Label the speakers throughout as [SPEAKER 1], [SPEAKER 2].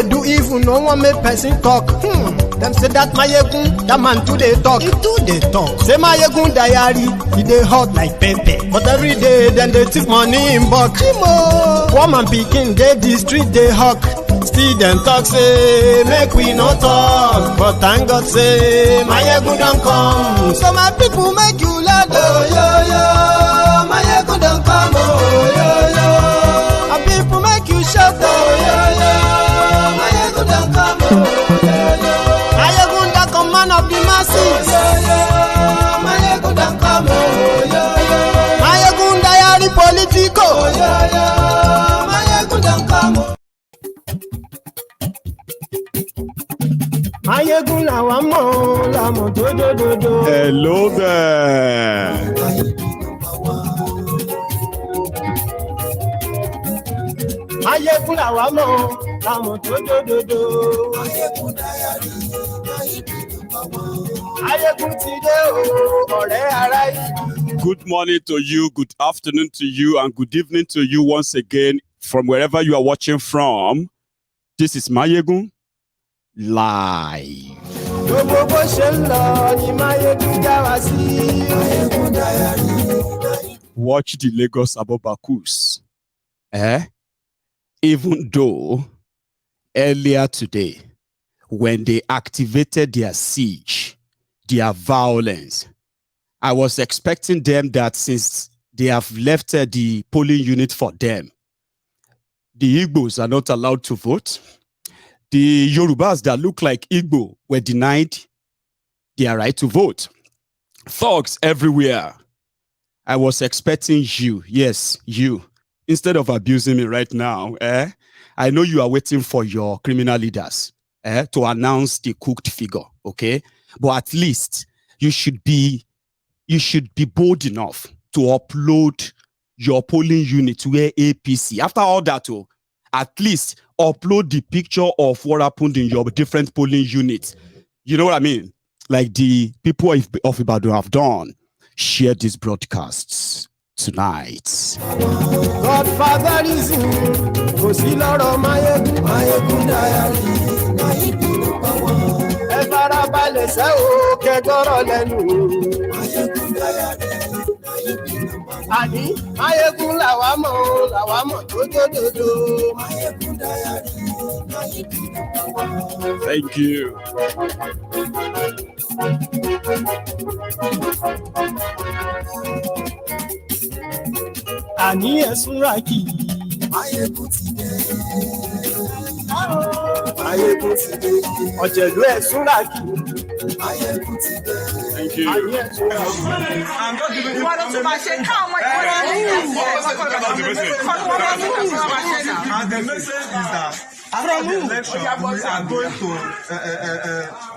[SPEAKER 1] they do even no one make person talk. Them say that Mayegun, that man too they talk. He too they talk. Say Mayegun diary, he dey hot like pepper. But every day then they take money in bulk. Woman pikin dey the street they hawk. Still them talk say make we no talk. But thank God say Mayegun don't come. So my people make you laugh. Oh yo yo, Mayegun don't come. Oh yo yo, my people make you shout. Oh yo yo, Mayegun don't come. Oh yo yo, Mayegun the command of the masses. Oh yo yo, Mayegun don't come. Oh yo yo, Mayegun diary politico. Oh yo yo, Mayegun don't come. Mayegun làwa mọ̀ làmọ̀ dódódódó.
[SPEAKER 2] Hello there.
[SPEAKER 1] Mayegun làwa mọ̀ làmọ̀ dódódódó. Mayegun ti dé o, ọ̀rẹ́ ará yìí.
[SPEAKER 2] Good morning to you, good afternoon to you, and good evening to you once again from wherever you are watching from. This is Mayegun Live. Watch the Lagos Abobakus. Even though earlier today, when they activated their siege, their violence, I was expecting them that since they have left the polling unit for them, the Igbos are not allowed to vote. The Yorubas that look like Igbo were denied their right to vote. Thugs everywhere. I was expecting you, yes, you, instead of abusing me right now, I know you are waiting for your criminal leaders to announce the cooked figure, okay? But at least you should be bold enough to upload your polling unit where APC. After all that, at least upload the picture of what happened in your different polling units. You know what I mean? Like the people of Ibadan have done. Share these broadcasts tonight.
[SPEAKER 1] Godfather is in. Go see Lord of Mayegun diary. Ẹ farabalẹ̀ ṣe o, kẹ́gọ́rọ̀ lẹ́nu. Mayegun diary. Àní Mayegun làwa mọ̀ dódódódó. Mayegun diary.
[SPEAKER 2] Thank you.
[SPEAKER 1] Àní ẹ̀sùn ràkì. Mayegun ti dé. Mayegun ti dé. Ọ̀jẹ̀lú ẹ̀sùn ràkì. Mayegun ti dé.
[SPEAKER 2] Thank you.
[SPEAKER 1] Àní ẹ̀sùn ràkì.
[SPEAKER 3] And the message is that after the election, we are going to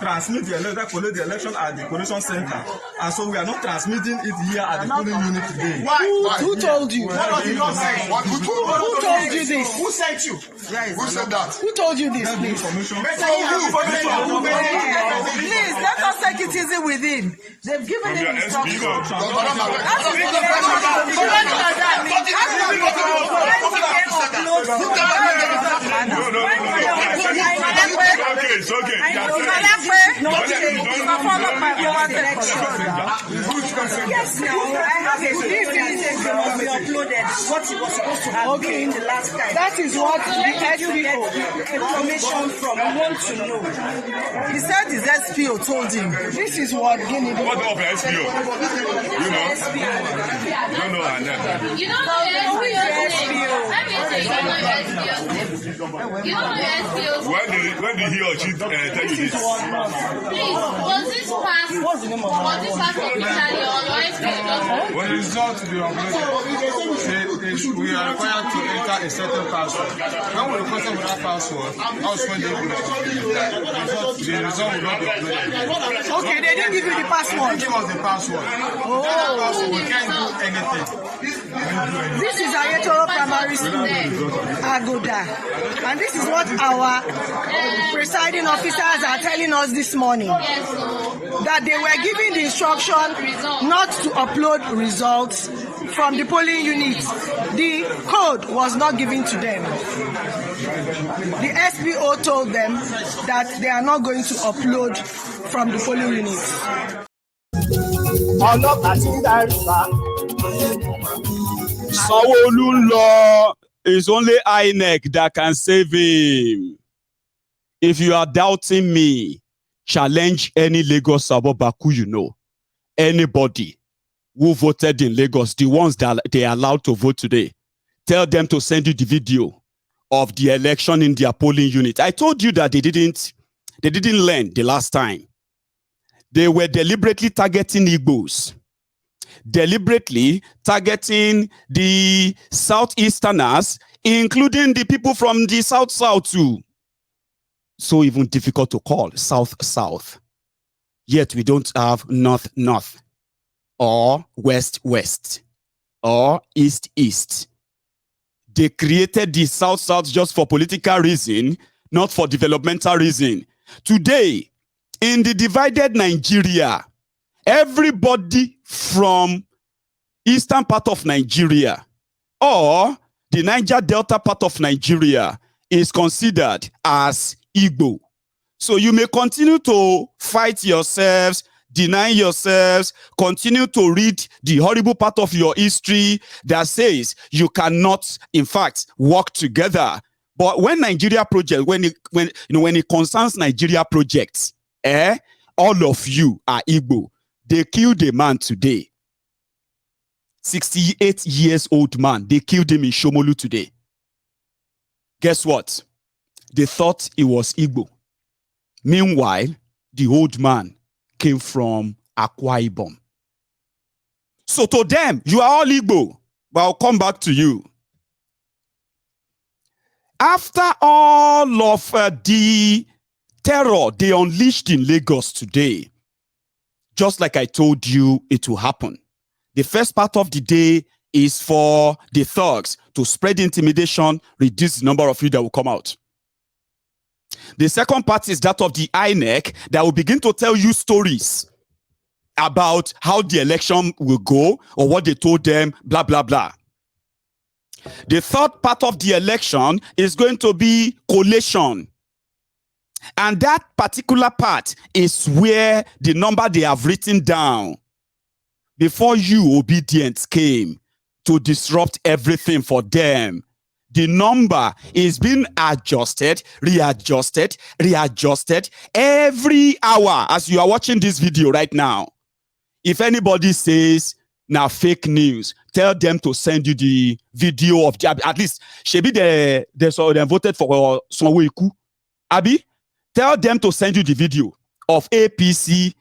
[SPEAKER 3] transmit the election, collect the election at the collation center. And so we are not transmitting it here at the polling unit today.
[SPEAKER 4] Why? Who told you?
[SPEAKER 3] What was the nonsense?
[SPEAKER 4] Who told you this?
[SPEAKER 5] Who sent you? Who said that?
[SPEAKER 4] Who told you this, please?
[SPEAKER 3] Information.
[SPEAKER 6] Please, let us take it easy with him. They've given him instructions.
[SPEAKER 5] It's okay.
[SPEAKER 6] Yes, now I have a must be uploaded. What he was supposed to have been the last time.
[SPEAKER 4] That is what the SPO
[SPEAKER 6] information from. I want to know. He said his SPO told him.
[SPEAKER 4] This is what Guinea.
[SPEAKER 5] What of SPO? You know? You don't know her name.
[SPEAKER 7] You don't know your SPO. You don't know your SPO.
[SPEAKER 5] When did he or she tell you this?
[SPEAKER 7] Please, was this passed? Was this passed officially or your SPO?
[SPEAKER 3] When the result to be uploaded, we are required to enter a certain password. When we requested with that password, also when they the result will not be uploaded.
[SPEAKER 4] Okay, they didn't give you the password.
[SPEAKER 3] They give us the password.
[SPEAKER 4] Oh.
[SPEAKER 3] That password, we can't do anything.
[SPEAKER 4] This is Ayetoro Primary School, Agoda. And this is what our presiding officers are telling us this morning. That they were given the instruction not to upload results from the polling units. The code was not given to them. the SPO told them that they are not going to upload from the polling units.
[SPEAKER 2] Sanwoolu law is only INEC that can save him. If you are doubting me, challenge any Lagos Abobaku you know. Anybody who voted in Lagos, the ones that they are allowed to vote today, tell them to send you the video of the election in their polling unit. I told you that they didn't learn the last time. They were deliberately targeting Igbos, deliberately targeting the Southeasterners, including the people from the South too. So even difficult to call South. Yet we don't have North, or West, or East. They created the South just for political reason, not for developmental reason. Today, in the divided Nigeria, everybody from eastern part of Nigeria or the Niger Delta part of Nigeria is considered as Igbo. So you may continue to fight yourselves, deny yourselves, continue to read the horrible part of your history that says you cannot, in fact, work together. But when Nigeria project, when it concerns Nigeria projects, all of you are Igbo. They killed a man today. 68 years old man. They killed him in Sanwoolu today. Guess what? They thought he was Igbo. Meanwhile, the old man came from Akwa Ibom. So to them, you are all Igbo. But I'll come back to you. After all of the terror they unleashed in Lagos today, just like I told you it will happen. The first part of the day is for the thugs to spread intimidation, reduce the number of you that will come out. The second part is that of the INEC that will begin to tell you stories about how the election will go or what they told them, blah, blah, blah. The third part of the election is going to be collation. And that particular part is where the number they have written down before you, Obidients, came to disrupt everything for them. The number is being adjusted, readjusted every hour as you are watching this video right now. If anybody says, now fake news, tell them to send you the video of, at least, Shebi they voted for Sanwoolu. Abi, tell them to send you the video of APC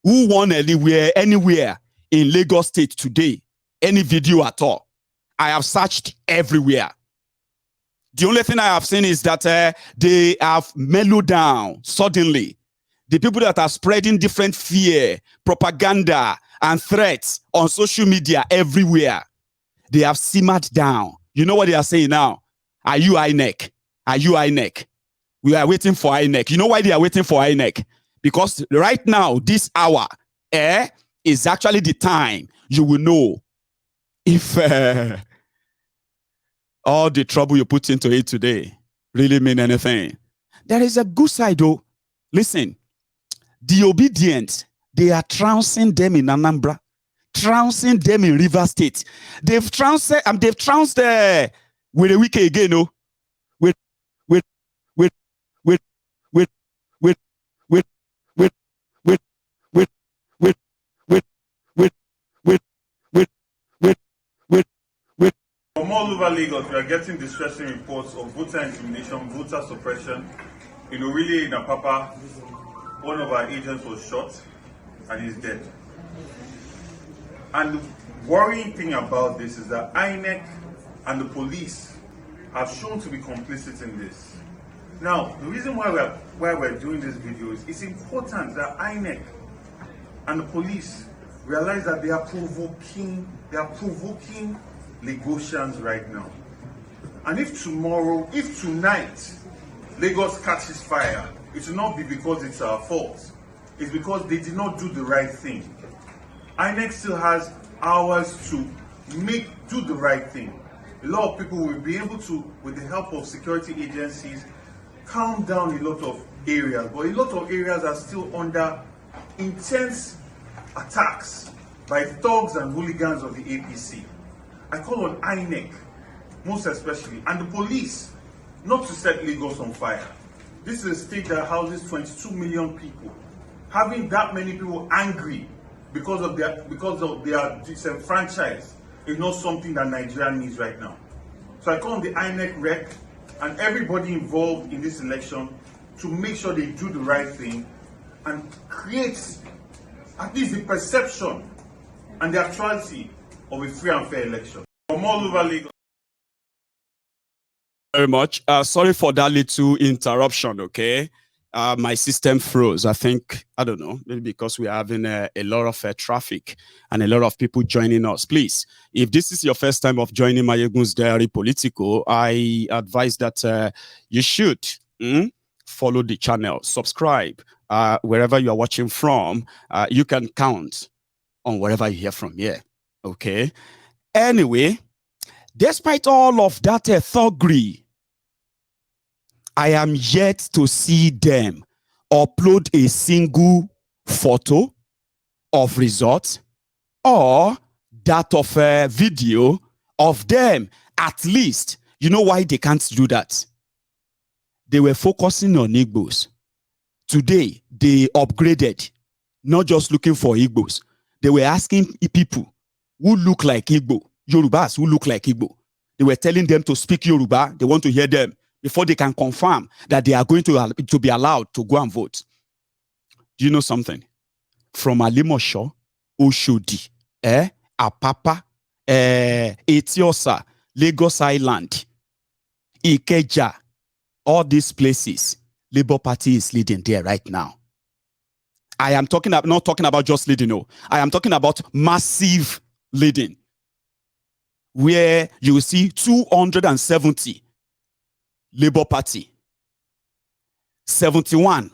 [SPEAKER 2] who won anywhere in Lagos State today. Any video at all. I have searched everywhere. The only thing I have seen is that they have mellowed down suddenly. The people that are spreading different fear, propaganda, and threats on social media everywhere, they have simmered down. You know what they are saying now? Are you INEC? Are you INEC? We are waiting for INEC. You know why they are waiting for INEC? Because right now, this hour, is actually the time you will know if all the trouble you put into it today really mean anything. There is a good side though. Listen, the Obidients, they are trouncing them in Anambra, trouncing them in River State. They've trounced with a week again, no?
[SPEAKER 5] From all over Lagos, we are getting distressing reports of voter intimidation, voter suppression. Really in Apapa, one of our agents was shot and he's dead. And the worrying thing about this is that INEC and the police have shown to be complicit in this. Now, the reason why we're doing this video is it's important that INEC and the police realize that they are provoking Lagosians right now. And if tonight, Lagos catches fire, it will not be because it's our fault. It's because they did not do the right thing. INEC still has hours to do the right thing. A lot of people will be able to, with the help of security agencies, calmed down a lot of areas, but a lot of areas are still under intense attacks by thugs and hooligans of the APC. I call on INEC, most especially, and the police, not to set Lagos on fire. This is a state that houses 22 million people. Having that many people angry because of their disenfranchised is not something that Nigeria needs right now. So I call on the INEC rec and everybody involved in this election to make sure they do the right thing and create at least the perception and the actuality of a free and fair election. From all over Lagos.
[SPEAKER 2] Very much. Sorry for that little interruption, okay? My system froze. I think, I don't know, maybe because we're having a lot of traffic and a lot of people joining us. Please, if this is your first time of joining Mayegun's Diary Politico, I advise that you should follow the channel, subscribe. Wherever you are watching from, you can count on wherever you hear from here, okay? Anyway, despite all of that thuggery, I am yet to see them upload a single photo of results or that of a video of them. At least, you know why they can't do that? They were focusing on Igbos. Today, they upgraded, not just looking for Igbos. They were asking people who look like Igbo, Yorubas who look like Igbo. They were telling them to speak Yoruba. They want to hear them before they can confirm that they are going to be allowed to go and vote. Do you know something? From Alimosho, Oshodi, Apapa, Etiosa, Lagos Island, Ikeja, all these places, Labour Party is leading there right now. I am talking about, not talking about just leading, no. I am talking about massive leading, where you will see 270 Labour Party, 71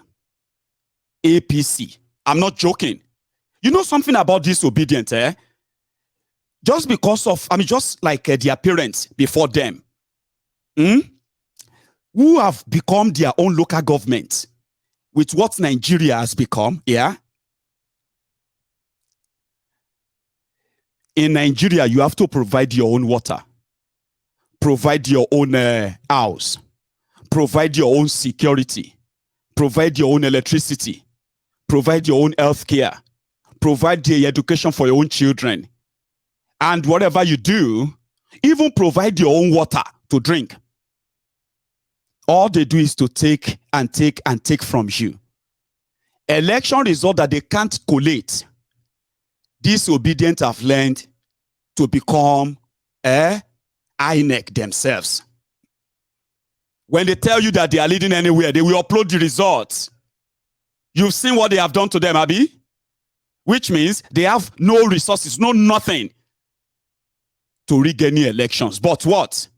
[SPEAKER 2] APC. I'm not joking. You know something about this Obidients, Just because of, just like their parents before them, who have become their own local government with what Nigeria has become, yeah? In Nigeria, you have to provide your own water, provide your own house, provide your own security, provide your own electricity, provide your own health care, provide the education for your own children. And whatever you do, even provide your own water to drink. All they do is to take and take and take from you. Election result that they can't collate. These Obidients have learned to become INEC themselves. When they tell you that they are leading anywhere, they will upload the results. You've seen what they have done to them, Abi? Which means they have no resources, no nothing to rig any elections. But what?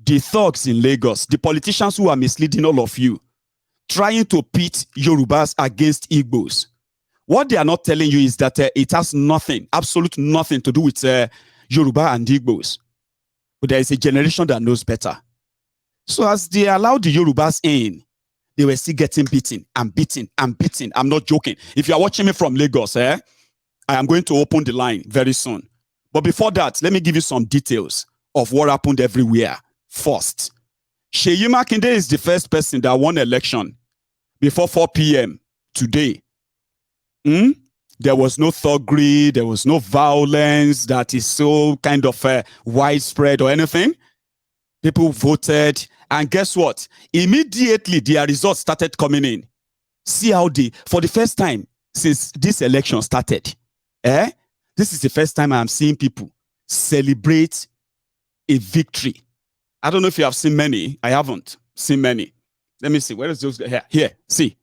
[SPEAKER 2] The thugs in Lagos, the politicians who are misleading all of you, trying to pit Yorubas against Igbos. What they are not telling you is that it has nothing, absolute nothing to do with Yoruba and Igbos. But there is a generation that knows better. So as they allowed the Yorubas in, they were still getting beaten and beaten and beaten. I'm not joking. If you are watching me from Lagos, I am going to open the line very soon. But before that, let me give you some details of what happened everywhere. First, Seyi Makinde is the first person that won election before 4 p.m. today. There was no thuggery, there was no violence that is so kind of widespread or anything. People voted, and guess what? Immediately, their results started coming in. See how for the first time since this election started, this is the first time I am seeing people celebrate a victory. I don't know if you have seen many. I haven't seen many. Let me see. Where is those? Here. See.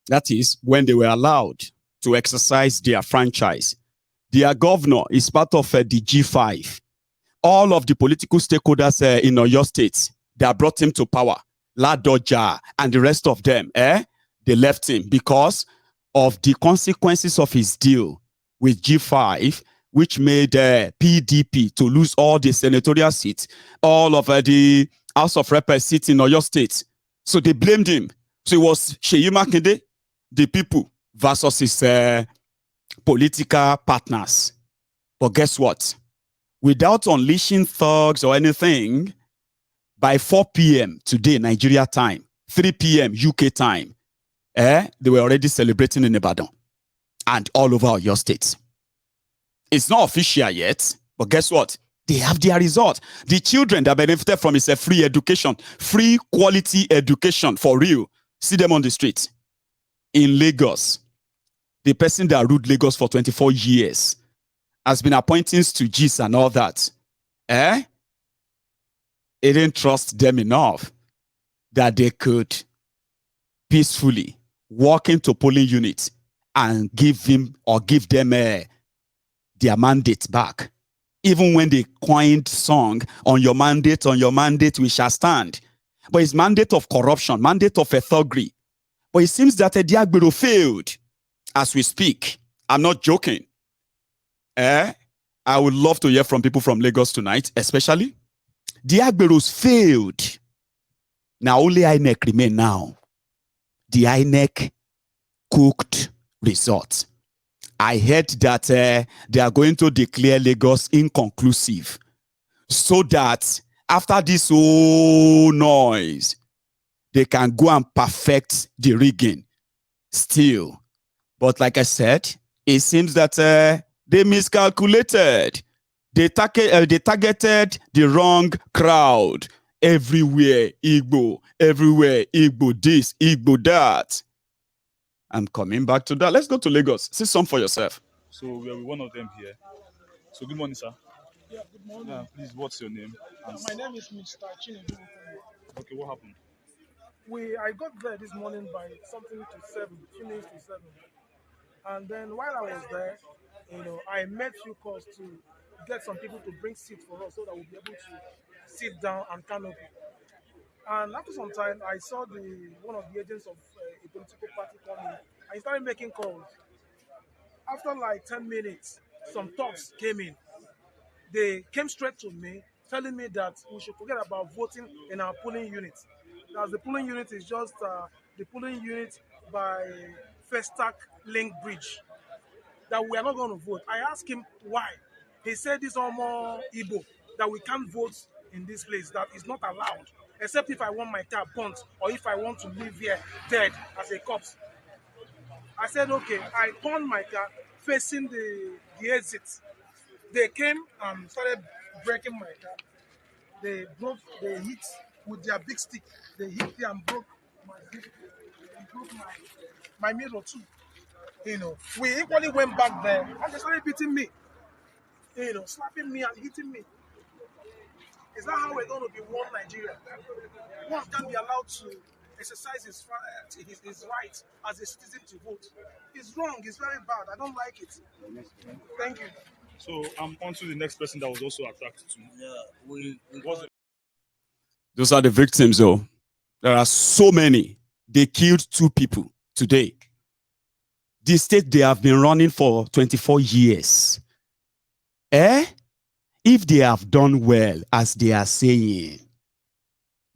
[SPEAKER 2] That is when they were allowed to exercise their franchise. Their governor is part of the G5. All of the political stakeholders in Oyo State that brought him to power, Ladoja and the rest of them, they left him because of the consequences of his deal with G5, which made PDP to lose all the senatorial seats, all of the House of Reps seats in Oyo State. So they blamed him. So it was Seyi Makinde, the people, versus his political partners. But guess what? Without unleashing thugs or anything, by 4 p.m. today, Nigeria time, 3 p.m. UK time, they were already celebrating in Ibadan and all over your states. It's not official yet, but guess what? They have their result. The children that benefited from is a free education, free quality education for real. See them on the streets. In Lagos, the person that ruled Lagos for 24 years has been appointing stooges and all that. He didn't trust them enough that they could peacefully walk into polling units and give him or give them their mandate back. Even when they coined song, on your mandate, we shall stand. But it's mandate of corruption, mandate of thuggery. But it seems that Gbadebo failed as we speak. I'm not joking. I would love to hear from people from Lagos tonight, especially. The Gbadebos failed. Now only INEC remain now. The INEC cooked results. I heard that they are going to declare Lagos inconclusive so that after this whole noise, they can go and perfect the rigging still. But like I said, it seems that they miscalculated. They targeted the wrong crowd. Everywhere Igbo, everywhere Igbo this, Igbo that. I'm coming back to that. Let's go to Lagos. See some for yourself.
[SPEAKER 8] So we are with one of them here. So good morning, sir.
[SPEAKER 9] Yeah, good morning.
[SPEAKER 8] Yeah, please, what's your name?
[SPEAKER 9] My name is Mr. Tinubu.
[SPEAKER 8] Okay, what happened?
[SPEAKER 9] I got there this morning by something to 7, 2 minutes to 7. And then while I was there, I made few calls to get some people to bring seats for us so that we'll be able to sit down and canopy. And after some time, I saw one of the agents of a political party come in. I started making calls. After like 10 minutes, some talks came in. They came straight to me, telling me that we should forget about voting in our polling unit. As the polling unit is just the polling unit by Festac Link Bridge. That we are not going to vote. I asked him why. He said this Omo Igbo, that we can't vote in this place, that is not allowed. Except if I want my car burnt or if I want to live here dead as a corpse. I said, okay. I turned my car facing the exit. They came and started breaking my car. They hit with their big stick. They hit me and broke my big stick. They broke my mirror too. We equally went back there and they started beating me. Slapping me and hitting me. Is that how we're going to be one Nigeria? One can't be allowed to exercise his right as a citizen to vote. It's wrong. It's very bad. I don't like it. Thank you.
[SPEAKER 8] So I'm on to the next person that was also attacked too.
[SPEAKER 2] Yeah, those are the victims, though. There are so many. They killed 2 people today. The state they have been running for 24 years. If they have done well, as they are saying,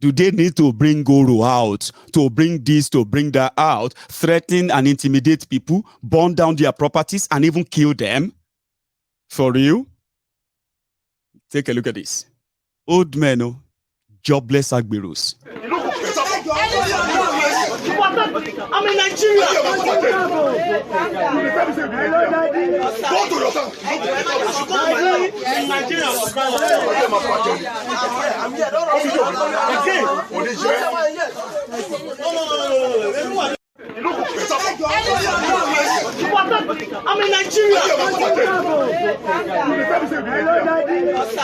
[SPEAKER 2] do they need to bring Goro out, to bring this, to bring that out, threaten and intimidate people, burn down their properties, and even kill them? For real? Take a look at this. Old men, jobless Agberos.
[SPEAKER 6] I'm in Nigeria.
[SPEAKER 10] Go to your town.
[SPEAKER 6] In Nigeria. I'm in Nigeria.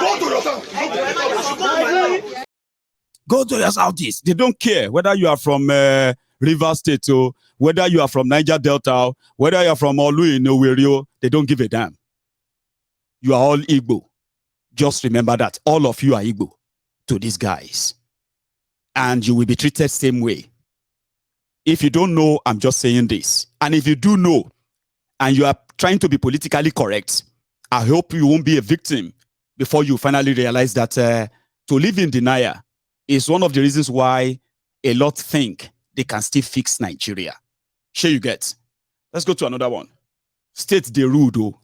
[SPEAKER 10] Go to your town.
[SPEAKER 2] Go to your southeast. They don't care whether you are from River State, whether you are from Niger Delta, whether you are from Olu in Owerri, they don't give a damn. You are all Igbo. Just remember that all of you are Igbo to these guys. And you will be treated same way. If you don't know, I'm just saying this. And if you do know, and you are trying to be politically correct, I hope you won't be a victim before you finally realize that to live in denial is one of the reasons why a lot think they can still fix Nigeria. Sure you get. Let's go to another one. State the rule, though.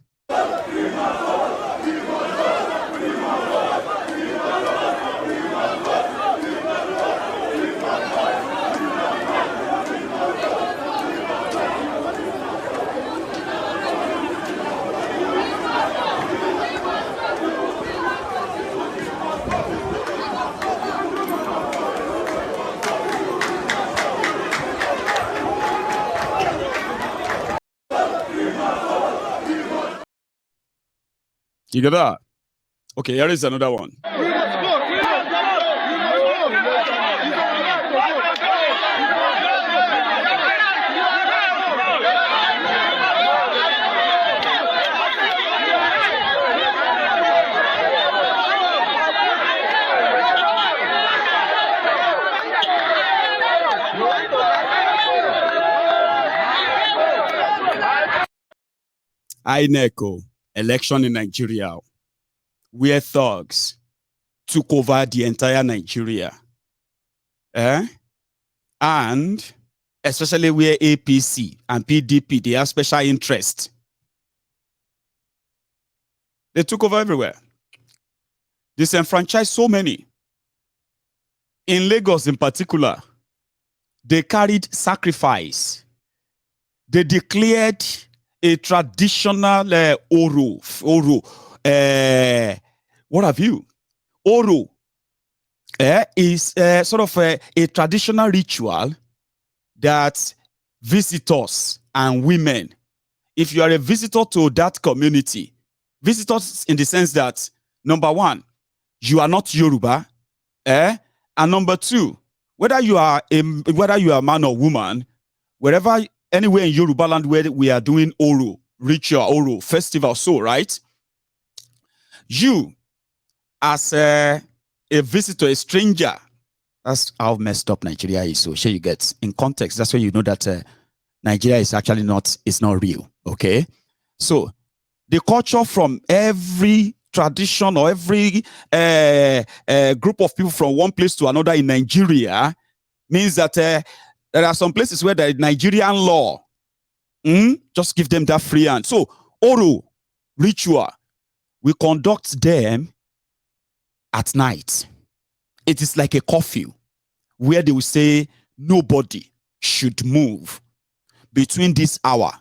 [SPEAKER 2] You get that? Okay, here is another one. INEC, election in Nigeria, where thugs took over the entire Nigeria. And especially where APC and PDP, they have special interest. They took over everywhere. Disenfranchised so many. In Lagos in particular, they carried sacrifice. They declared a traditional Oro. What have you? Oro is sort of a traditional ritual that visitors and women, if you are a visitor to that community, visitors in the sense that, number one, you are not Yoruba, and number two, whether you are a man or woman, wherever, anywhere in Yoruba land where we are doing Oro, ritual, Oro, festival, so, right? You, as a visitor, a stranger, that's how messed up Nigeria is. So, sure you get, in context, that's when you know that Nigeria is actually not real, okay? So, the culture from every tradition or every group of people from one place to another in Nigeria means that there are some places where the Nigerian law just give them that free hand. So, Oro, ritual, we conduct them at night. It is like a curfew where they will say nobody should move between this hour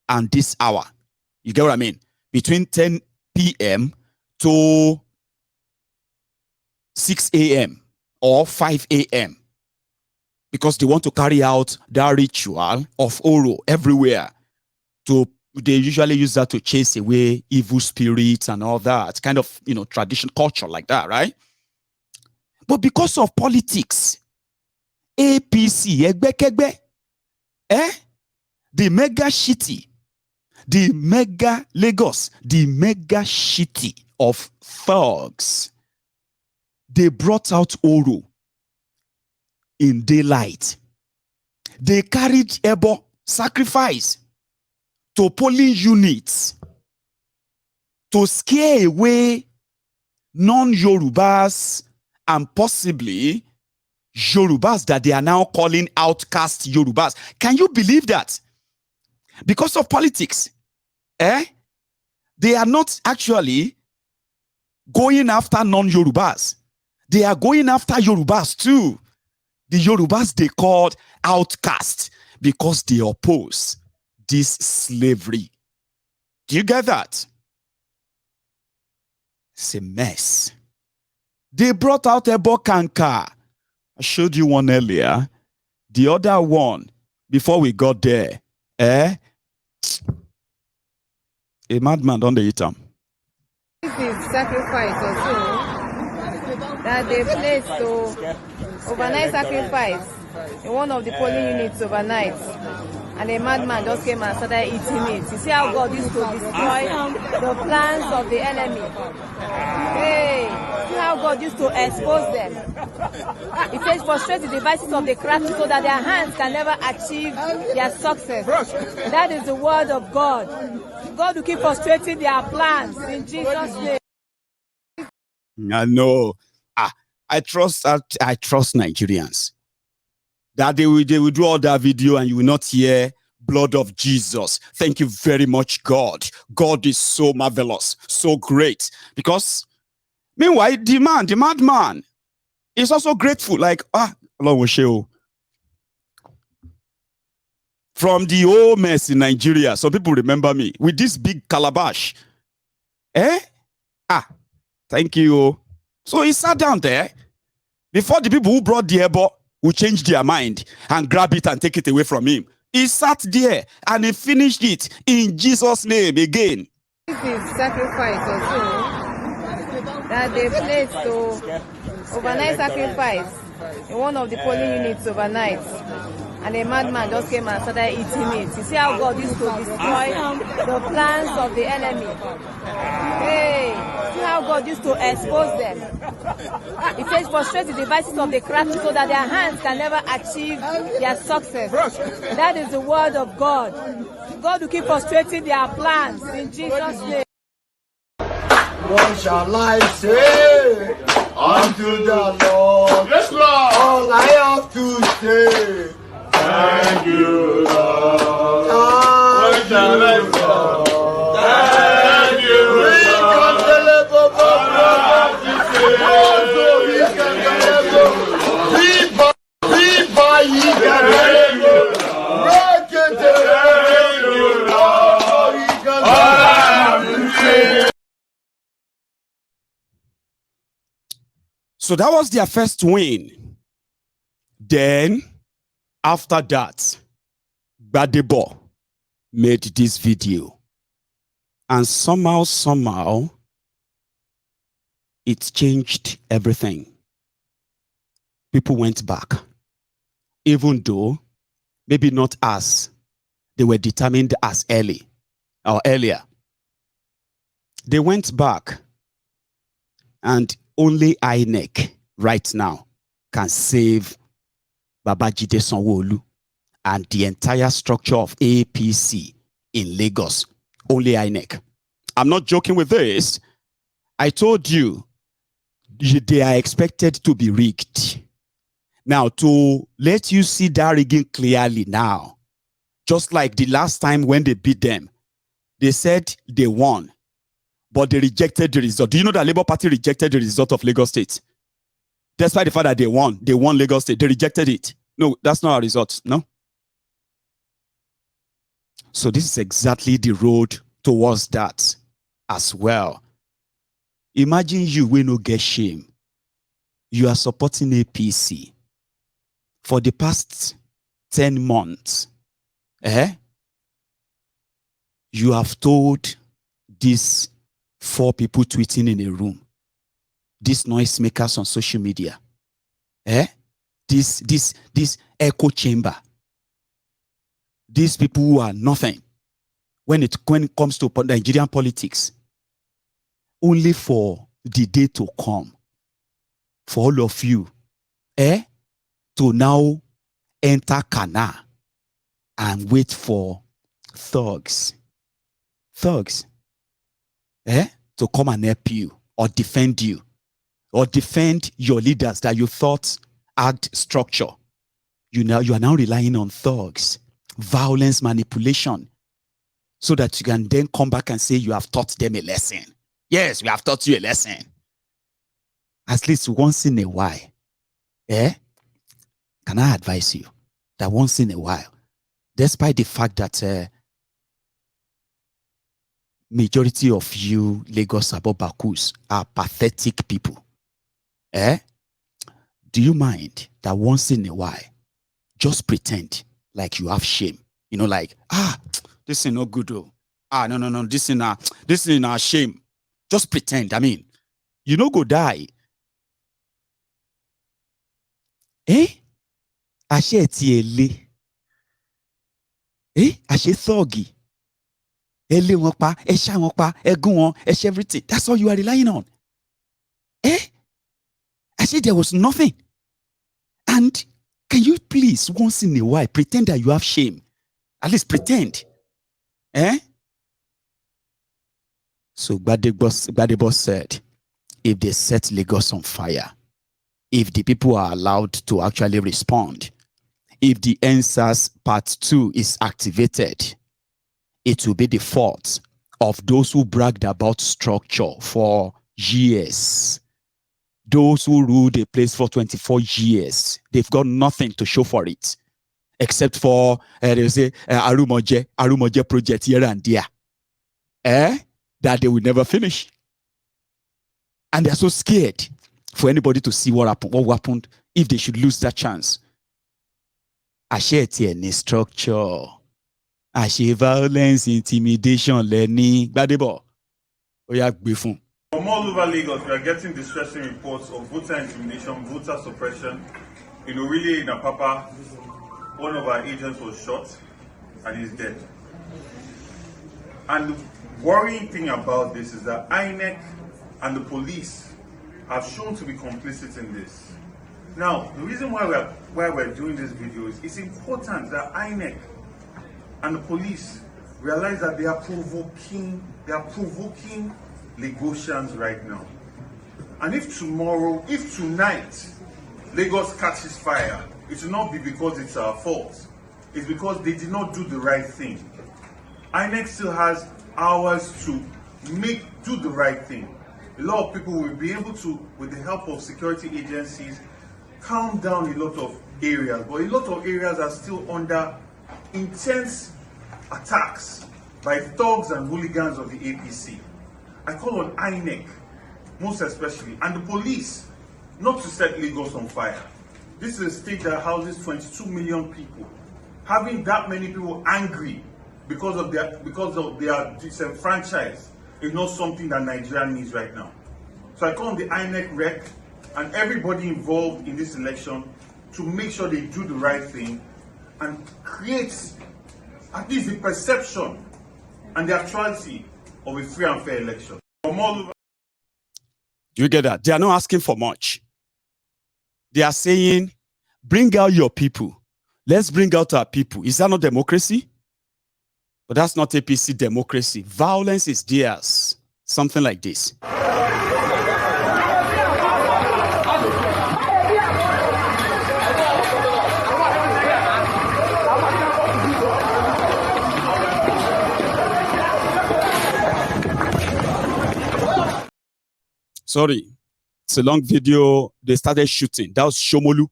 [SPEAKER 2] and this hour. You get what I mean? Between 10 p.m. to 6 a.m. or 5 a.m. because they want to carry out that ritual of Oro everywhere. They usually use that to chase away evil spirits and all that kind of, tradition, culture like that, right? But because of politics, APC, the mega shitty, the mega Lagos, the mega shitty of thugs, they brought out Oro in daylight. They carried Ebo, sacrifice, to polling units to scare away non-Yorubas and possibly Yorubas that they are now calling outcast Yorubas. Can you believe that? Because of politics, they are not actually going after non-Yorubas. They are going after Yorubas too. The Yorubas they called outcast because they oppose this slavery. Do you get that? It's a mess. They brought out a Bokanka. I showed you one earlier. The other one, before we got there, a madman don't eat them.
[SPEAKER 11] This is sacrifice also. That they place to overnight sacrifice in one of the polling units overnight. And a madman just came and started eating it. You see how God used to destroy the plans of the enemy. Hey, see how God used to expose them. It says, frustrate the devices of the crafty so that their hands can never achieve their success. That is the word of God. God will keep frustrating their plans in Jesus' name.
[SPEAKER 2] I know. I trust Nigerians. That they will do all that video and you will not hear blood of Jesus. Thank you very much, God. God is so marvelous, so great. Because meanwhile, the madman is also grateful. Like, Allah will show. From the old mess in Nigeria, some people remember me with this big calabash. Thank you. So he sat down there before the people who brought the ebo who changed their mind and grab it and take it away from him. He sat there and he finished it in Jesus' name again.
[SPEAKER 11] This is sacrifice also that they placed to overnight sacrifice in one of the polling units overnight. And a madman just came and started eating it. You see how God used to destroy the plans of the enemy. Hey, see how God used to expose them. It says, frustrate the devices of the crafty so that their hands can never achieve their success. That is the word of God. God will keep frustrating their plans in Jesus' name.
[SPEAKER 10] What shall I say unto the Lord? Yes, Lord. All I have to say. Thank you, Lord. What shall I say? Thank you, Lord.
[SPEAKER 2] So that was their first win. Then, after that, Gbadebo made this video. And somehow, it changed everything. People went back. Even though, maybe not as they were determined as earlier. They went back. And only INEC right now can save Babajide Sanwoolu and the entire structure of APC in Lagos. Only INEC. I'm not joking with this. I told you they are expected to be rigged. Now, to let you see that rigging clearly now, just like the last time when they beat them, they said they won, but they rejected the result. Do you know that Labour Party rejected the result of Lagos State? Despite the fact that they won Lagos State, they rejected it. No, that's not a result, no? So this is exactly the road towards that as well. Imagine you will no get shame. You are supporting APC for the past 10 months. You have told these 4 people tweeting in a room, these noisemakers on social media, this echo chamber, these people who are nothing when it comes to Nigerian politics, only for the day to come for all of you to now enter Cana and wait for thugs to come and help you or defend you or defend your leaders that you thought had structure. You are now relying on thugs, violence, manipulation, so that you can then come back and say you have taught them a lesson. Yes, we have taught you a lesson. At least once in a while. Can I advise you that once in a while, despite the fact that majority of you Lagos Abobakus are pathetic people, do you mind that once in a while, just pretend like you have shame? You know, like, this is not good. No, this is not shame. Just pretend. I mean, you no go die. àṣé ẹ̀ tí ẹ lé àṣé thuggy ẹ lé wọn pa ẹ ṣá wọn pa ẹ gún wọn ẹ ṣe everything, that's all you are relying on. Àṣé there was nothing. And can you please once in a while pretend that you have shame? At least pretend. So Gbadebo said, if they set Lagos on fire, if the people are allowed to actually respond, if the NSAS Part 2 is activated, it will be the fault of those who bragged about structure for years. Those who ruled a place for 24 years, they've got nothing to show for it, except for, they say, Arumoje project here and there. That they will never finish. And they're so scared for anybody to see what happened if they should lose that chance. Àṣé ti any structure. Àṣé violence, intimidation, learning. Gbadebo. Oya gbe fún.
[SPEAKER 5] From all over Lagos, we are getting distressing reports of voter intimidation, voter suppression. Really in Apapa, one of our agents was shot and is dead. And the worrying thing about this is that INEC and the police have shown to be complicit in this. Now, the reason why we're doing this video is it's important that INEC and the police realize that they are provoking Lagosians right now. And if tonight, Lagos catches fire, it will not be because it's our fault. It's because they did not do the right thing. INEC still has hours to do the right thing. A lot of people will be able to, with the help of security agencies, calm down a lot of areas. But a lot of areas are still under intense attacks by thugs and hooligans of the APC. I call on INEC, most especially, and the police, not to set Lagos on fire. This is a state that houses 22 million people. Having that many people angry because of their disenfranchised is not something that Nigeria needs right now. So I call on the INEC rec and everybody involved in this election to make sure they do the right thing and create at least the perception and the actuality of a free and fair election. From all over.
[SPEAKER 2] You get that? They are not asking for much. They are saying, bring out your people. Let's bring out our people. Is that not democracy? But that's not APC democracy. Violence is theirs. Something like this. Sorry, it's a long video. They started shooting. That was Sanwoolu.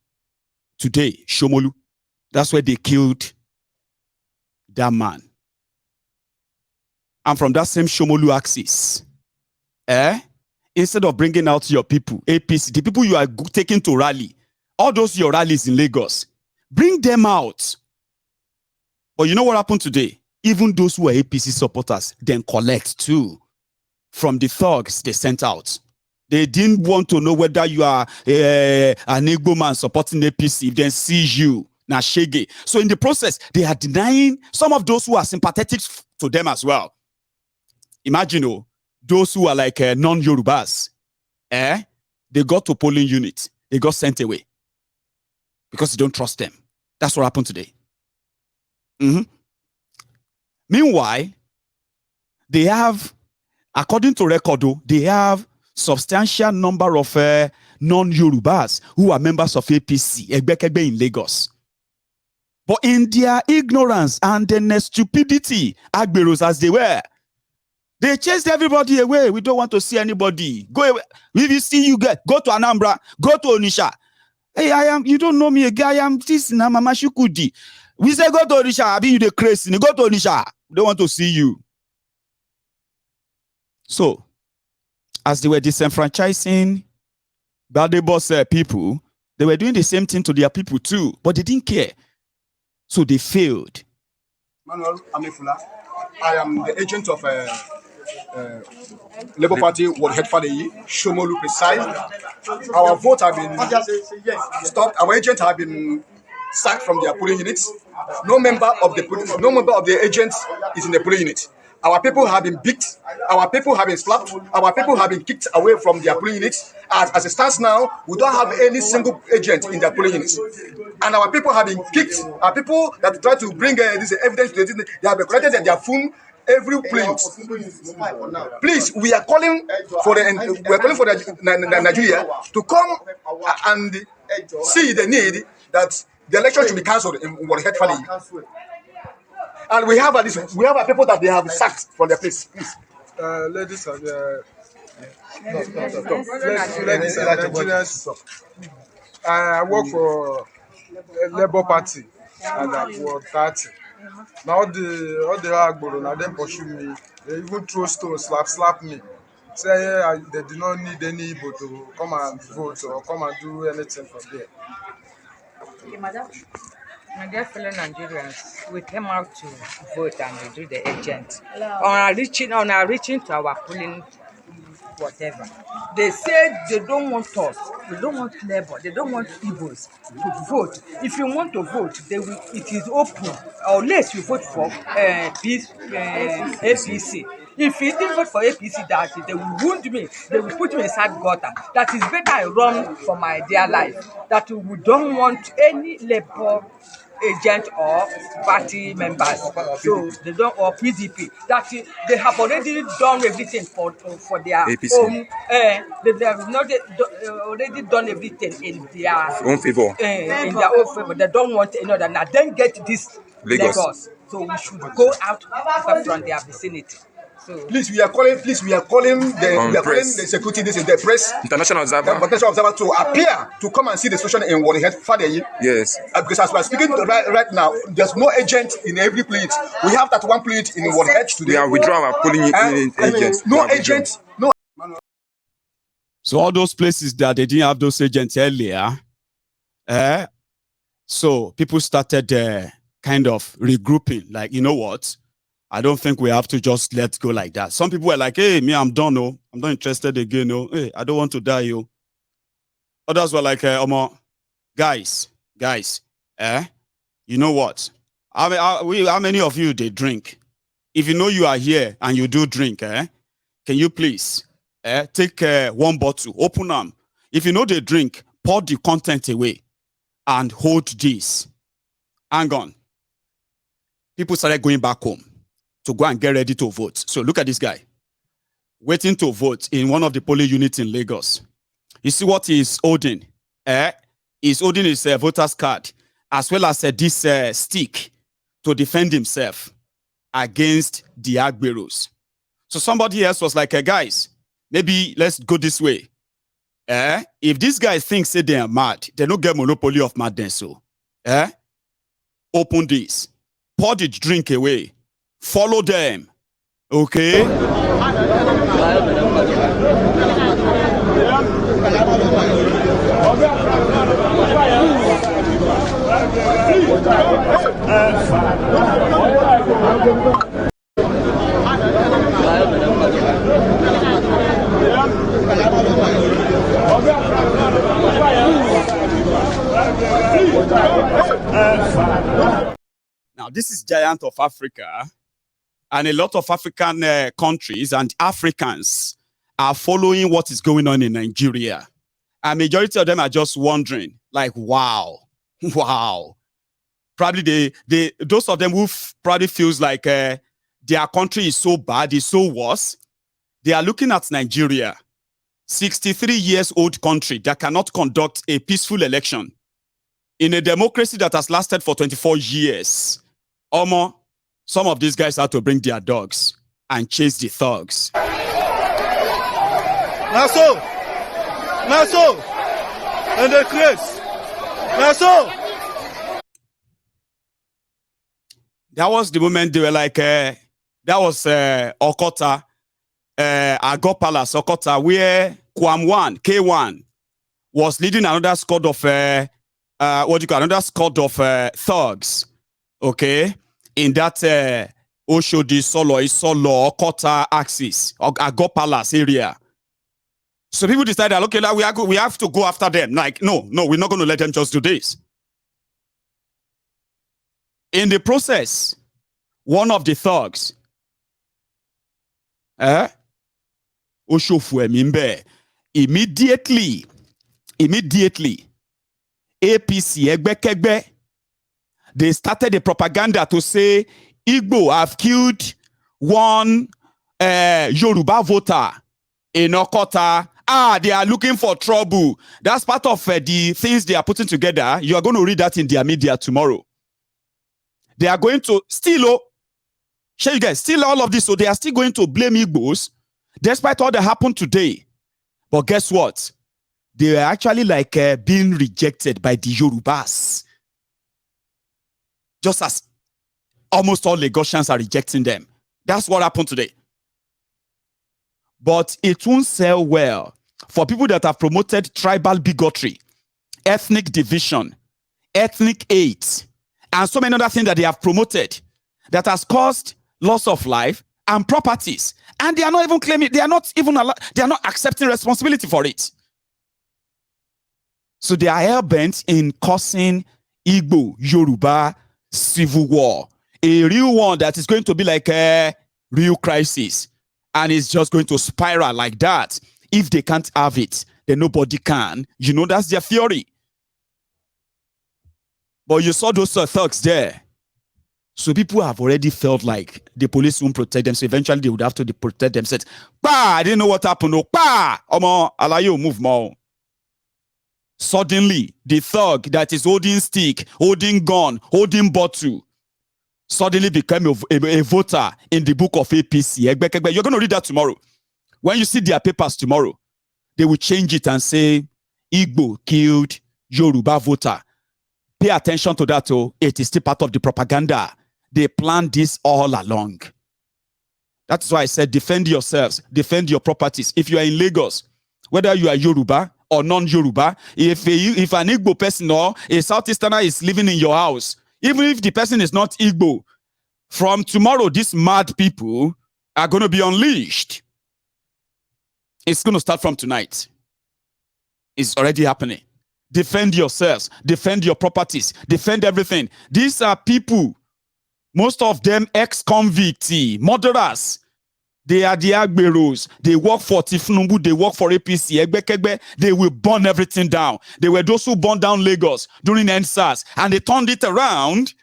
[SPEAKER 2] Today, Sanwoolu. That's where they killed that man. And from that same Sanwoolu axis, instead of bringing out your people, APC, the people you are taking to rally, all those your rallies in Lagos, bring them out. But you know what happened today? Even those who are APC supporters then collect too from the thugs they sent out. They didn't want to know whether you are an Igbo man supporting APC, then seize you. Now, shege. So in the process, they are denying some of those who are sympathetic to them as well. Imagine those who are like non-Yorubas, they got to polling unit, they got sent away because they don't trust them. That's what happened today. Meanwhile, they have, according to record, they have substantial number of non-Yorubas who are members of APC, Egbekegbe in Lagos. But in their ignorance and their stupidity, Agberos as they were, they chased everybody away. We don't want to see anybody. Go away. If you see you go to Anambra, go to Onisha. Hey, you don't know me again. I am this Mama Shukudi. We say go to Onisha, I be you the crazy. Go to Onisha. We don't want to see you. So, as they were disenfranchising Gbadebo's people, they were doing the same thing to their people too, but they didn't care. So they failed.
[SPEAKER 12] Manuel Amefula, I am the agent of Labour Party World Head Fadeyi, Sanwoolu precise. Our vote have been stopped. Our agent have been sacked from their polling units. No member of the agents is in the polling unit. Our people have been beat. Our people have been slapped. Our people have been kicked away from their polling units. As it stands now, we don't have any single agent in their polling units. And our people have been kicked. Our people that try to bring this evidence to the they have been collected their phone every place. Please, we are calling for the Nigeria to come and see the need that the election should be cancelled in Warhead Valley. And we have people that they have sacked from their place. Please.
[SPEAKER 3] Ladies and ladies and Nigerians, I work for a Labour Party and I'm for 30. Now all the Agboro, now them pursue me. They even throw stones, slap me. Say they do not need any Igbo to come and vote or come and do anything from there.
[SPEAKER 6] Okay, madam. My dear fellow Nigerians, we came out to vote and we do the agent. On our reaching to our polling, whatever. They said they don't want us, they don't want Labour, they don't want Igbos to vote. If you want to vote, it is open. Unless you vote for APC. If you didn't vote for APC, that they will wound me, they will put me inside gutter. That is better I run for my dear life. That we don't want any Labour agent or party members, so they don't, or PDP, that they have already done everything for their APC. Own. They have not already done everything in their
[SPEAKER 13] own favor.
[SPEAKER 6] In their own favor. They don't want another. Now then get this Lagos. So we should go out from their vicinity. So
[SPEAKER 12] please, we are calling the security, this is the press,
[SPEAKER 13] international observer
[SPEAKER 12] to appear to come and see the situation in Warhead Valley.
[SPEAKER 13] Yes.
[SPEAKER 12] Because as we are speaking right now, there's no agent in every plate. We have that one plate in Warhead today.
[SPEAKER 13] We are withdrawing our polling agents.
[SPEAKER 12] No agent. No.
[SPEAKER 2] So all those places that they didn't have those agents earlier, so people started kind of regrouping. Like, you know what? I don't think we have to just let go like that. Some people were like, hey, me, I'm done, no. I'm not interested again, no. Hey, I don't want to die, yo. Others were like, guys, you know what? How many of you, they drink? If you know you are here and you do drink, can you please take one bottle, open them. If you know they drink, pour the content away and hold this. Hang on. People started going back home to go and get ready to vote. So look at this guy, waiting to vote in one of the polling units in Lagos. You see what he's holding? He's holding his voter's card, as well as this stick to defend himself against the Agberos. So somebody else was like, guys, maybe let's go this way. If these guys think say they are mad, they don't get monopoly of madness. So, open this, pour the drink away, follow them, okay? Now, this is Giant of Africa, and a lot of African countries and Africans are following what is going on in Nigeria. And majority of them are just wondering, like, wow. Probably those of them who probably feels like their country is so bad, is so worse, they are looking at Nigeria, 63 years old country that cannot conduct a peaceful election in a democracy that has lasted for 24 years. Some of these guys had to bring their dogs and chase the thugs.
[SPEAKER 3] Naso, and the craze. Naso.
[SPEAKER 2] That was the moment they were like, that was Okota, Agor Palace, Okota, where K1 was leading another squad of thugs, okay, in that Oshodi, Solo, Okota axis, Agor Palace area. So people decided, okay, we have to go after them. Like, no, we're not going to let them just do this. In the process, one of the thugs, immediately, APC, Egbekegbe, they started the propaganda to say, Igbo have killed one Yoruba voter in Okota. They are looking for trouble. That's part of the things they are putting together. You are going to read that in their media tomorrow. They are going to still, share you guys, still all of this. So they are still going to blame Igbos, despite all that happened today. But guess what? They are actually like being rejected by the Yorubas. Just as almost all Lagosians are rejecting them. That's what happened today. But it won't sell well for people that have promoted tribal bigotry, ethnic division, ethnic hate, and so many other things that they have promoted that has caused loss of life and properties. And they are not even claiming, they are not accepting responsibility for it. So they are hell-bent in causing Igbo, Yoruba civil war. A real one that is going to be like a real crisis. And it's just going to spiral like that. If they can't have it, then nobody can. You know, that's their theory. But you saw those thugs there. So people have already felt like the police won't protect them. So eventually they would have to protect themselves. I didn't know what happened. Alayo, move more. Suddenly, the thug that is holding stick, holding gun, holding bottle, suddenly became a voter in the book of APC. You're going to read that tomorrow. When you see their papers tomorrow, they will change it and say, Igbo killed Yoruba voter. Pay attention to that. It is still part of the propaganda. They planned this all along. That's why I said, defend yourselves, defend your properties. If you are in Lagos, whether you are Yoruba or non-Yoruba, if an Igbo person or a Southeasterner is living in your house, even if the person is not Igbo, from tomorrow, these mad people are going to be unleashed. It's going to start from tonight. It's already happening. Defend yourselves. Defend your properties. Defend everything. These are people, most of them ex-convicts, murderers. They are the Agberos. They work for Tinubu. They work for APC. Egbekegbe. They will burn everything down. They were those who burned down Lagos during NSAS. And they turned it around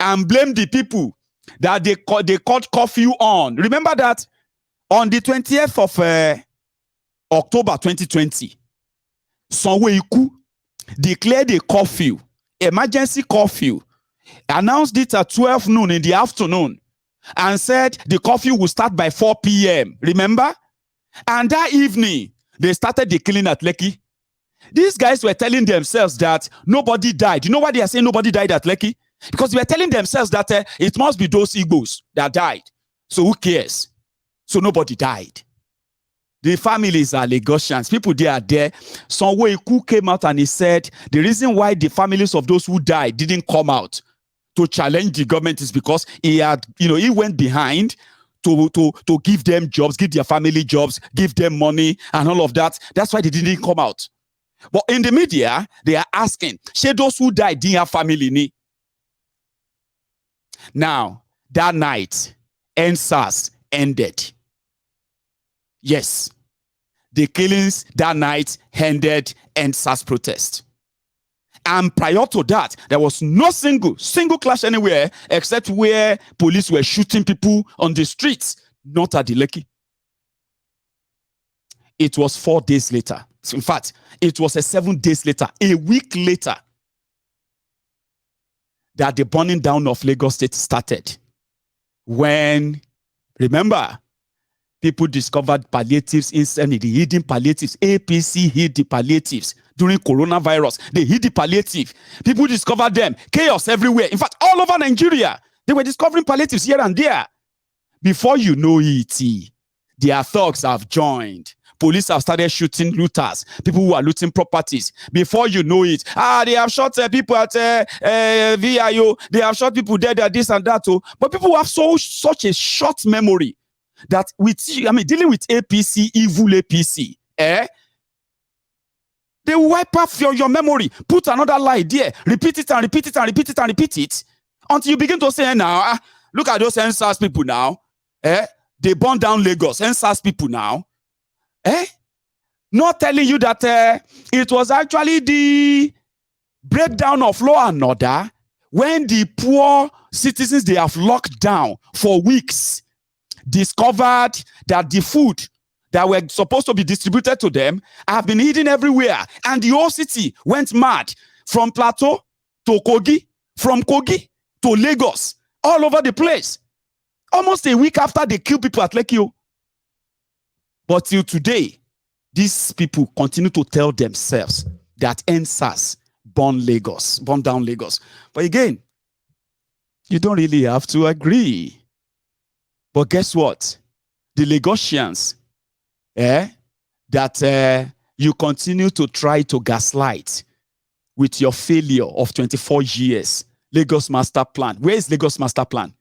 [SPEAKER 2] and blamed the people that they caught curfew on. Remember that on the 20th of October 2020, Sanwoolu declared a curfew, emergency curfew, announced it at 12 noon in the afternoon, and said the curfew will start by 4 p.m. Remember? And that evening, they started the killing at Lekki. These guys were telling themselves that nobody died. You know why they are saying nobody died at Lekki? Because they were telling themselves that it must be those Igbos that died. So who cares? So nobody died. The families are Lagosians. People they are there. Sanwoolu came out and he said the reason why the families of those who died didn't come out to challenge the government is because he had, he went behind to give them jobs, give their family jobs, give them money and all of that. That's why they didn't come out. But in the media, they are asking, say those who died didn't have family ni? Now, that night, NSAS ended. Yes. The killings that night ended NSAS protest. And prior to that, there was no single clash anywhere except where police were shooting people on the streets, not at the Lekki. It was 4 days later. In fact, it was 7 days later, a week later, that the burning down of Lagos State started. When, remember, people discovered palliatives instantly, the hidden palliatives. APC hid the palliatives during coronavirus. They hid the palliative. People discovered them. Chaos everywhere. In fact, all over Nigeria, they were discovering palliatives here and there. Before you know it, their thugs have joined. Police have started shooting looters, people who are looting properties. Before you know it, they have shot people at VIO. They have shot people there, this and that. But people have such a short memory that dealing with APC, evil APC, they wipe off your memory, put another lie there, repeat it and repeat it and repeat it and repeat it Until you begin to say now, look at those NSAS people now. They burn down Lagos. NSAS people now. Not telling you that it was actually the breakdown of law and order when the poor citizens they have locked down for weeks discovered that the food that were supposed to be distributed to them have been hidden everywhere. And the whole city went mad from Plateau to Kogi, from Kogi to Lagos, all over the place. Almost a week after they killed people at Lekki. But till today, these people continue to tell themselves that NSAS burned down Lagos. But again, you don't really have to agree. But guess what? The Lagosians, that you continue to try to gaslight with your failure of 24 years. Lagos Master Plan. Where is Lagos Master Plan?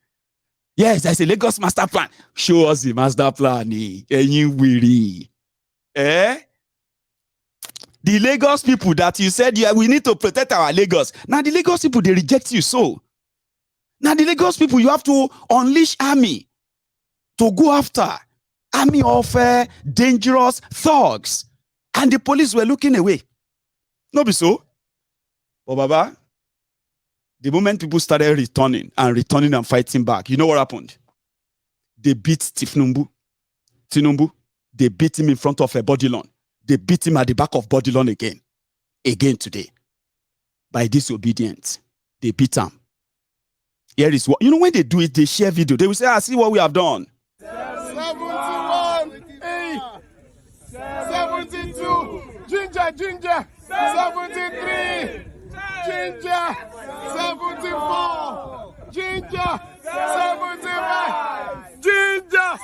[SPEAKER 2] Yes, I say Lagos Master Plan. Show us the Master Plan. The Lagos people that you said, yeah, we need to protect our Lagos. Now the Lagos people, they reject you so. Now the Lagos people, you have to unleash army to go after. Army of dangerous thugs. And the police were looking away. No be so. But Baba, the moment people started returning and fighting back, you know what happened? They beat Tinubu. They beat him in front of a Bodilon. They beat him at the back of Bodilon again. Again today. By disobedience. They beat him. Here is what, you know, when they do it, they share video. They will say, see what we have done.
[SPEAKER 10] 71, 8, 72, ginger, 73, ginger, 74, ginger, 75, ginger,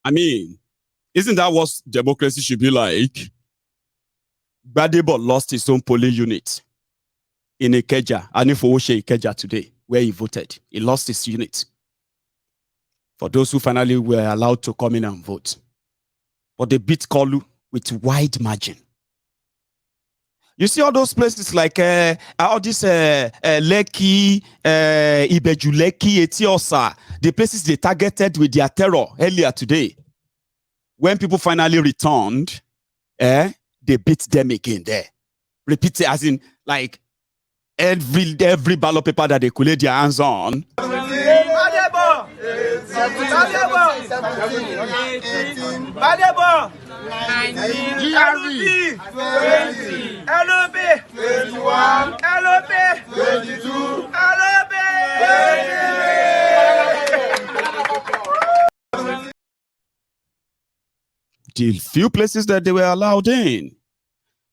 [SPEAKER 2] I mean, isn't that what democracy should be like? Gbadebo lost his own polling unit in Ikeja, and if Ikeja today, where he voted, he lost his unit. For those who finally were allowed to come in and vote. But they beat Kolu with wide margin. You see all those places like all this Lekki, Ibeju Lekki, Etiosa, the places they targeted with their terror earlier today. When people finally returned, they beat them again there. Repeat it as in like every ballot paper that they could lay their hands on.
[SPEAKER 10] Gbadebo, LOB, 21, LOB, 22, LOB.
[SPEAKER 2] The few places that they were allowed in.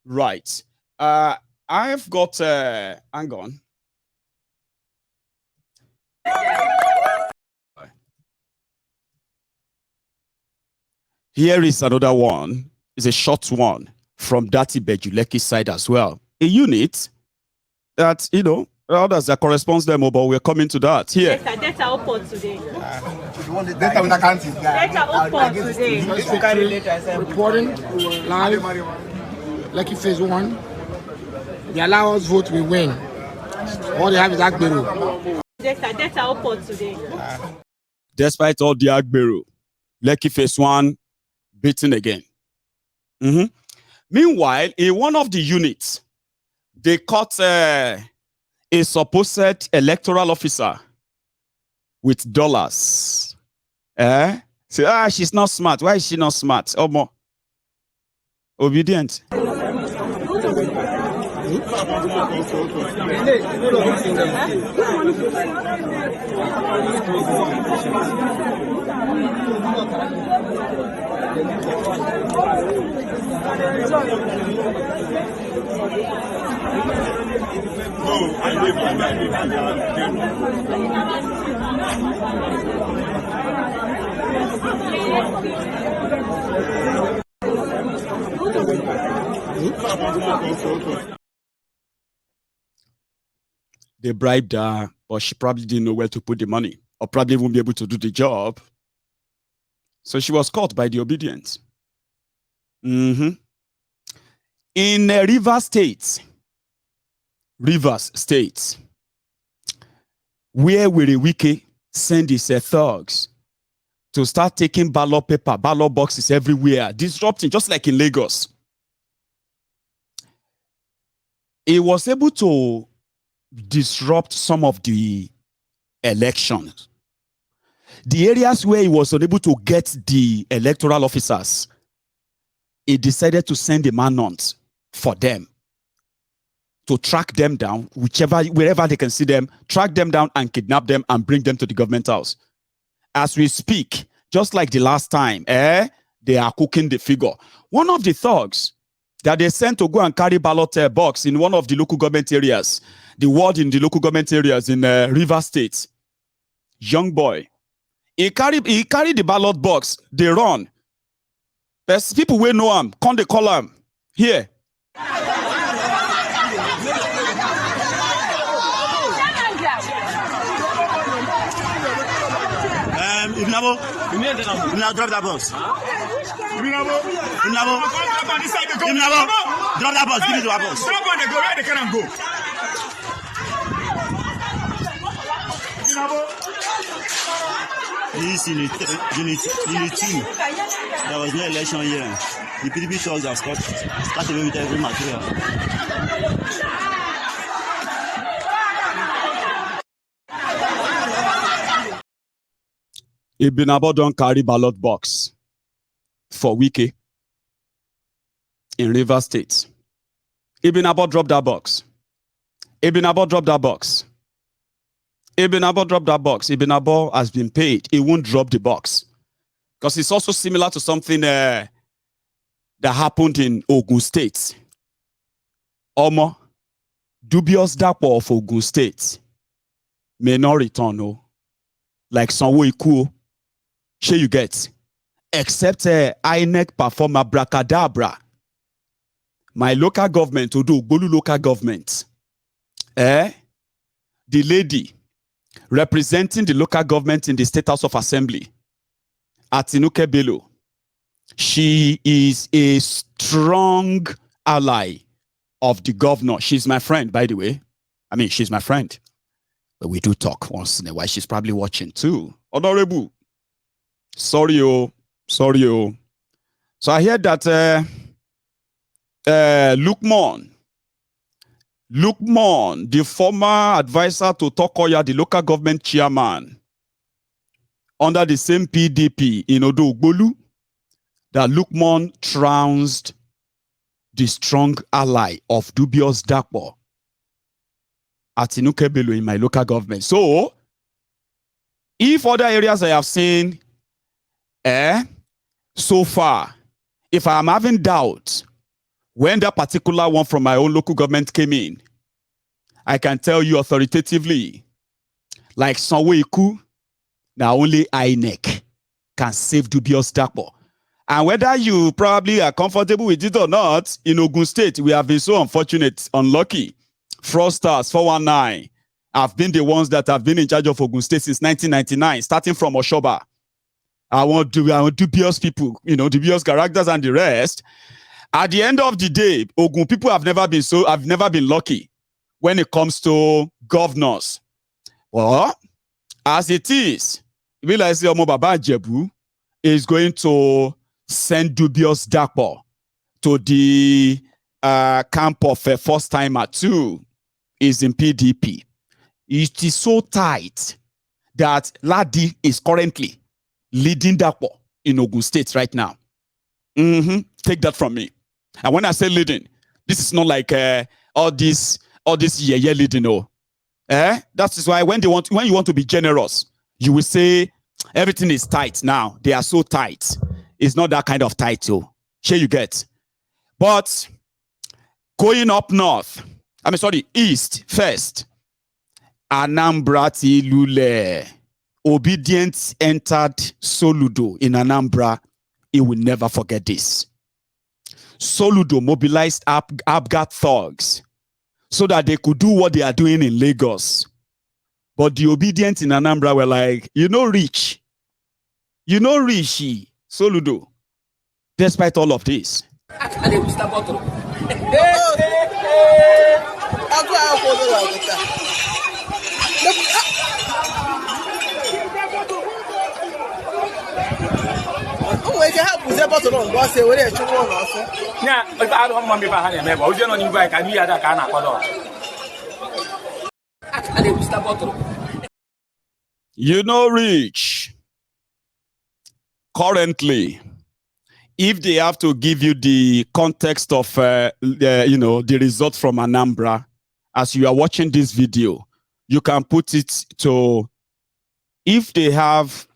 [SPEAKER 2] Right. I've got, hang on. Here is another one. It's a short one from that Ibeju Lekki side as well. A unit that, you know, others that corresponds them, but we're coming to that here.
[SPEAKER 14] Data output today.
[SPEAKER 10] Data with accounting.
[SPEAKER 14] Data output today.
[SPEAKER 15] Reporting live. Lekki phase 1. They allow us vote, we win. All they have is Gbadebo.
[SPEAKER 14] Data output today.
[SPEAKER 2] Despite all the Gbadebo, Lekki phase 1 beaten again. Meanwhile, in one of the units, they caught a supposed electoral officer with dollars. Say, she's not smart. Why is she not smart? More obedient. They bribed her, but she probably didn't know where to put the money, or probably won't be able to do the job. So she was caught by the Obidients. In Rivers State, where Wike send his thugs to start taking ballot paper, ballot boxes everywhere, disrupting, just like in Lagos. He was able to disrupt some of the elections. The areas where he was unable to get the electoral officers, he decided to send a manhunt for them, to track them down, wherever they can see them, track them down and kidnap them and bring them to the government house. As we speak, just like the last time, they are cooking the figure. One of the thugs that they sent to go and carry ballot box in one of the local government areas, the ward in the local government areas in Rivers State, young boy, he carried the ballot box, they run. There's people will know him, come they call him, here.
[SPEAKER 16] Ibnabo, drop that box. Ibnabo, drop that box. Give me the box. Drop on the go, where they can go. This unit 2. There was no election here. The PDP thugs have started away with every material.
[SPEAKER 2] Ibnabo don't carry ballot box for Wike in Rivers State. Ibnabo drop that box. Ibnabo drop that box. Ibnabo drop that box. Ibnabo has been paid. He won't drop the box. Because it's also similar to something that happened in Ogun State. Omo, dubious Dapo of Ogun State may not return, no. Like Sanwoolu. Sure you get. Except INEC perform abracadabra. My local government, Bolu local government. The lady representing the local government in the State House of Assembly, Atinuke Bello, she is a strong ally of the governor. She's my friend, by the way. I mean, she's my friend. But we do talk once in a while. She's probably watching too. Honorable. Sorry. So I heard that Lukman, the former advisor to Tokoya, the local government chairman, under the same PDP in Odo-Ogbolu, that Lukman trounced the strong ally of dubious Dapo, Atinuke Bello, in my local government. So, if other areas I have seen, so far, if I am having doubt when that particular one from my own local government came in, I can tell you authoritatively, like Sanwoolu, now only INEC can save dubious Dapo. And whether you probably are comfortable with it or not, in Ogun State, we have been so unlucky. Fraudsters, 419, have been the ones that have been in charge of Ogun State since 1999, starting from Oshoba. I want dubious people, dubious characters and the rest. At the end of the day, Ogun people have never been lucky when it comes to governors. Well, as it is, will I say Omo Baba Jebu is going to send dubious Dapo to the camp of a first timer too, is in PDP. It is so tight that Ladi is currently leading Dapo in Ogun State right now. Take that from me. And when I say leading, this is not like all this leading. No. That is why when you want to be generous, you will say everything is tight now. They are so tight. It's not that kind of tight, too. Sure you get. But going up north, east first. Anambra Tilule. Obidients entered Soludo in Anambra. He will never forget this. Soludo mobilized Abgat thugs so that they could do what they are doing in Lagos. But the Obidients in Anambra were like, you know, rich. You know, rich, Soludo. Despite all of this. You know, Rich, currently, if they have to give you the context of, the result from Anambra, as you are watching this video, you can put it to, if they have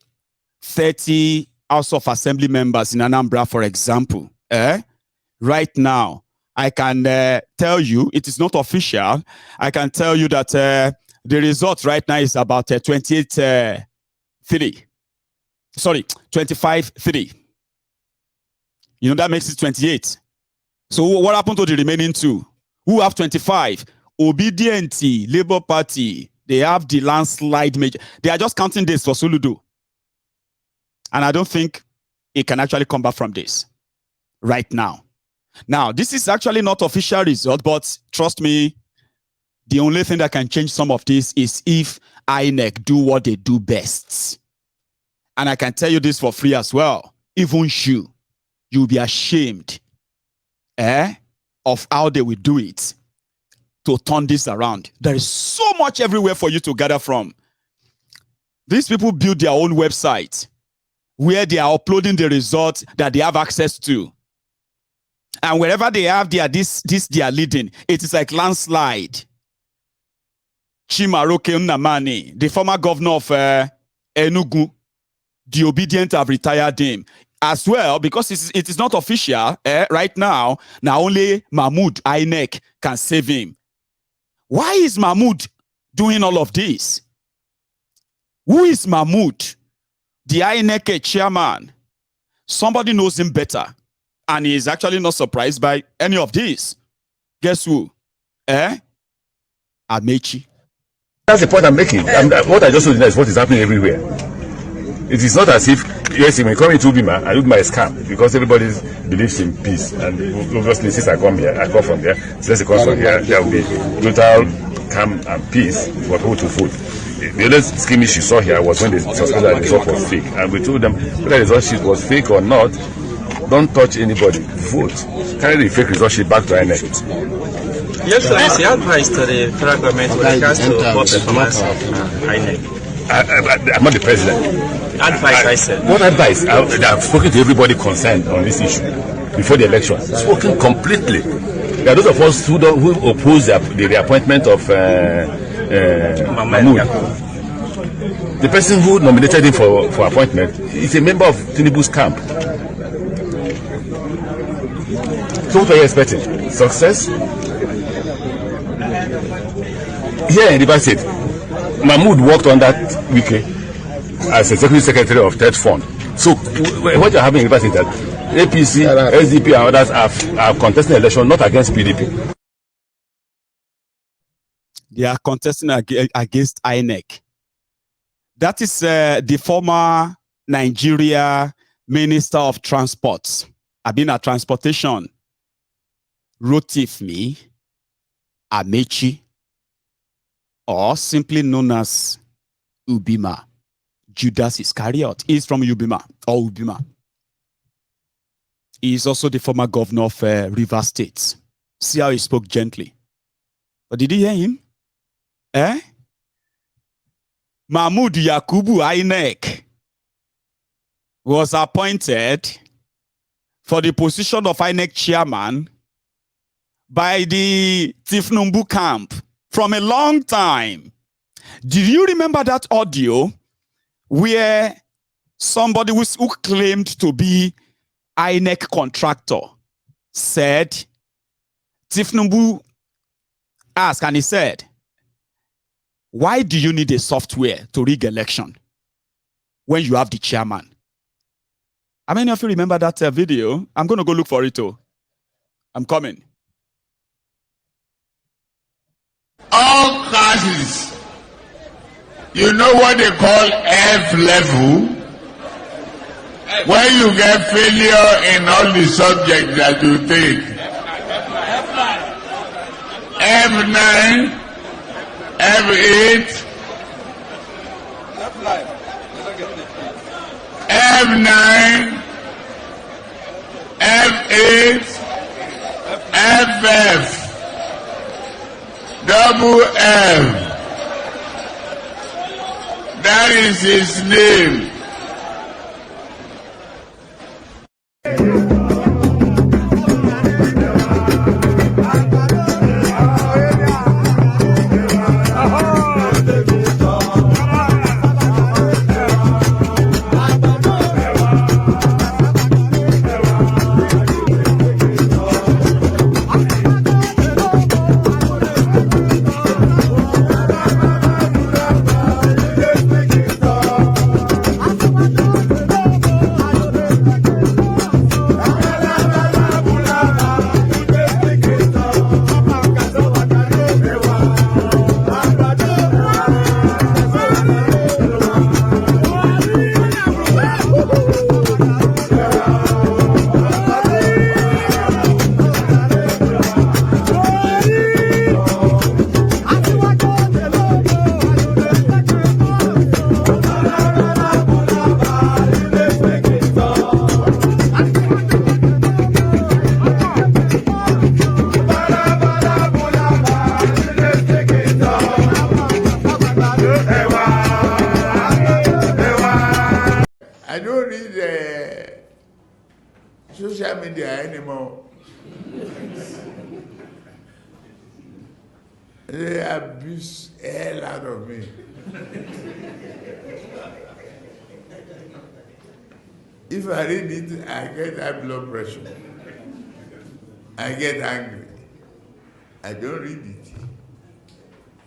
[SPEAKER 2] 30 House of Assembly members in Anambra, for example, right now, I can tell you, it is not official, I can tell you that the result right now is about 28-3. Sorry, 25-3. You know, that makes it 28. So what happened to the remaining two? Who have 25? Obidients, Labour Party, they have the landslide major. They are just counting this for Soludo. And I don't think it can actually come back from this right now. Now, this is actually not official result, but trust me, the only thing that can change some of this is if INEC do what they do best. And I can tell you this for free as well. Even you'll be ashamed of how they will do it to turn this around. There is so much everywhere for you to gather from. These people build their own website where they are uploading the results that they have access to. And wherever they have this they are leading, it is like landslide. Chimaroke Nnamani, the former governor of Enugu, the Obidients have retired him. As well, because it is not official right now, now only Mahmoud INEC can save him. Why is Mahmoud doing all of this? Who is Mahmoud? The INEC chairman. Somebody knows him better. And he is actually not surprised by any of this. Guess who? Amechi.
[SPEAKER 17] That's the point I'm making. What I just told you is what is happening everywhere. It is not as if, yes, when you come into Ubima, and Ubima is calm, because everybody believes in peace. And obviously, since I come from there, since I come from here, there will be total calm and peace for people to vote. The other skirmish you saw here was when they suspected that the result was fake. And we told them whether the result sheet was fake or not, don't touch anybody, vote. Carry the fake result sheet back to INEC.
[SPEAKER 18] Yes, sir. Is the advice to the federal government with regards to what performance of INEC?
[SPEAKER 17] I'm not the president.
[SPEAKER 18] Advice, I said.
[SPEAKER 17] What advice? I've spoken to everybody concerned on this issue before the election. Spoken completely. There are those of us who oppose the reappointment of Mahmoud. The person who nominated him for appointment is a member of Tinubu's camp. So what are you expecting? Success? Here in River State, Mahmoud worked on that Wike as executive secretary of Third Fund. So what you're having in River State is that APC, SDP and others are contesting election not against PDP.
[SPEAKER 2] They are contesting against INEC. That is the former Nigeria Minister of Transport. I've been at transportation. Rotifmi Amechi, or simply known as Ubima. Judas Iscariot is from Ubima or Ubima. He is also the former governor of Rivers State. See how he spoke gently. But did you hear him? Mahmoud Yakubu INEC was appointed for the position of INEC chairman by the Tinubu camp from a long time. Do you remember that audio where somebody who claimed to be INEC contractor said, Tinubu asked, and he said, why do you need a software to rig election when you have the chairman? How many of you remember that video? I'm going to go look for it too. I'm coming.
[SPEAKER 19] All classes, you know what they call F level? When you get failure in all the subjects that you take. F9, F8, F9, F8, FF, double F. That is his name. I don't read social media anymore. They abuse the hell out of me. If I read it, I get high blood pressure. I get angry. I don't read it.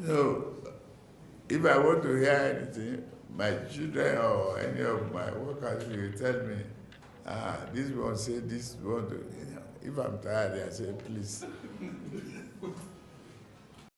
[SPEAKER 19] So, if I want to hear anything, my children or any of my workers will tell me, this one say this one. If I'm tired, I say, please.